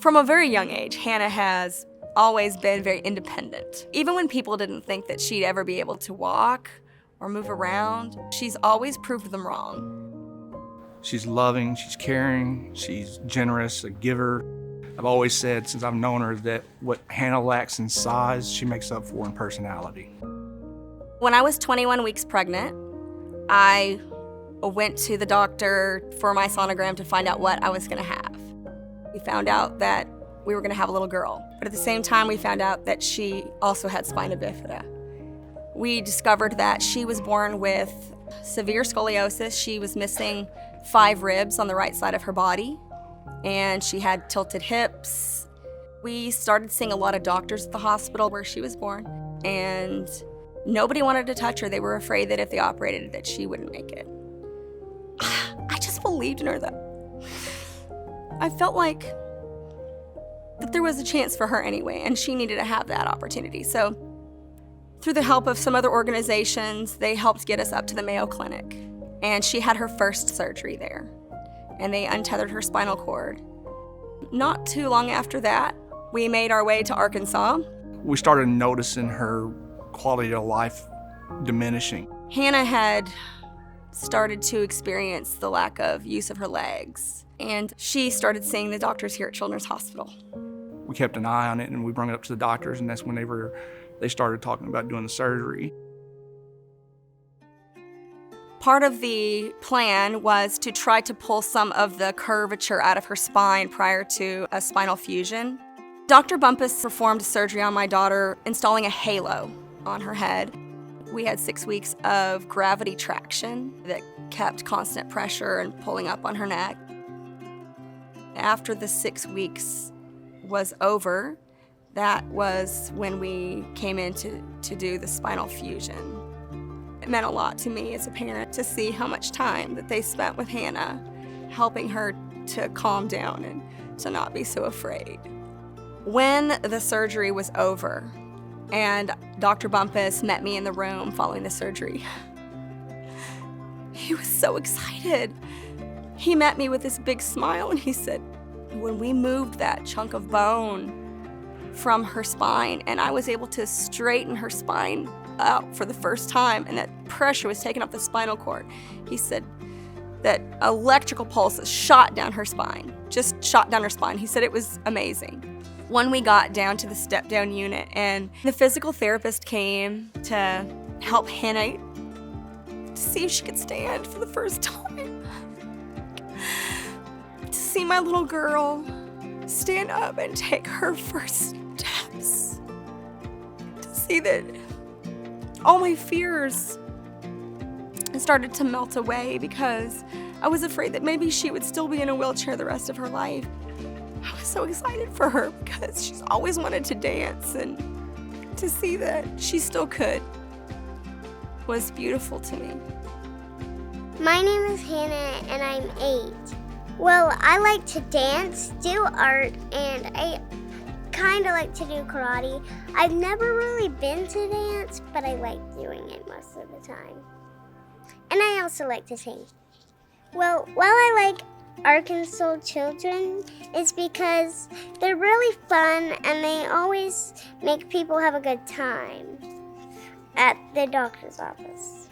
From a very young age, Hannah has always been very independent. Even when people didn't think that she'd ever be able to walk or move around, she's always proved them wrong. She's loving, she's caring, she's generous, a giver. I've always said since I've known her that what Hannah lacks in size, she makes up for in personality. When I was 21 weeks pregnant, I went to the doctor for my sonogram to find out what I was gonna have. We found out that we were gonna have a little girl, but at the same time we found out that she also had Spina Bifida. We discovered that she was born with severe scoliosis. She was missing 5 ribs on the right side of her body, and she had tilted hips. We started seeing a lot of doctors at the hospital where she was born, and nobody wanted to touch her. They were afraid that if they operated that she wouldn't make it. I just believed in her though. I felt like that there was a chance for her anyway, and she needed to have that opportunity. So through the help of some other organizations, they helped get us up to the Mayo Clinic. And she had her first surgery there. And they untethered her spinal cord. Not too long after that, we made our way to Arkansas. We started noticing her quality of life diminishing. Hannah had started to experience the lack of use of her legs. And she started seeing the doctors here at Children's Hospital. We kept an eye on it and we brought it up to the doctors, and that's when they started talking about doing the surgery. Part of the plan was to try to pull some of the curvature out of her spine prior to a spinal fusion. Dr. Bumpus performed surgery on my daughter, installing a halo on her head. We had 6 weeks of gravity traction that kept constant pressure and pulling up on her neck. After the 6 weeks was over, that was when we came in to do the spinal fusion. It meant a lot to me as a parent to see how much time that they spent with Hannah, helping her to calm down and to not be so afraid. When the surgery was over and Dr. Bumpus met me in the room following the surgery, he was so excited. He met me with this big smile and he said, when we moved that chunk of bone from her spine and I was able to straighten her spine out for the first time and that pressure was taken off the spinal cord, he said that electrical pulses shot down her spine, just shot down her spine. He said it was amazing. When we got down to the step-down unit and the physical therapist came to help Hannah to see if she could stand for the first time, to see my little girl stand up and take her first steps, to see that all my fears started to melt away because I was afraid that maybe she would still be in a wheelchair the rest of her life. I was so excited for her because she's always wanted to dance, and to see that she still could was beautiful to me. My name is Hannah and I'm 8. Well, I like to dance, do art, and I kind of like to do karate. I've never really been to dance, but I like doing it most of the time. And I also like to sing. Well, while I like Arkansas children, it's because they're really fun and they always make people have a good time at the doctor's office.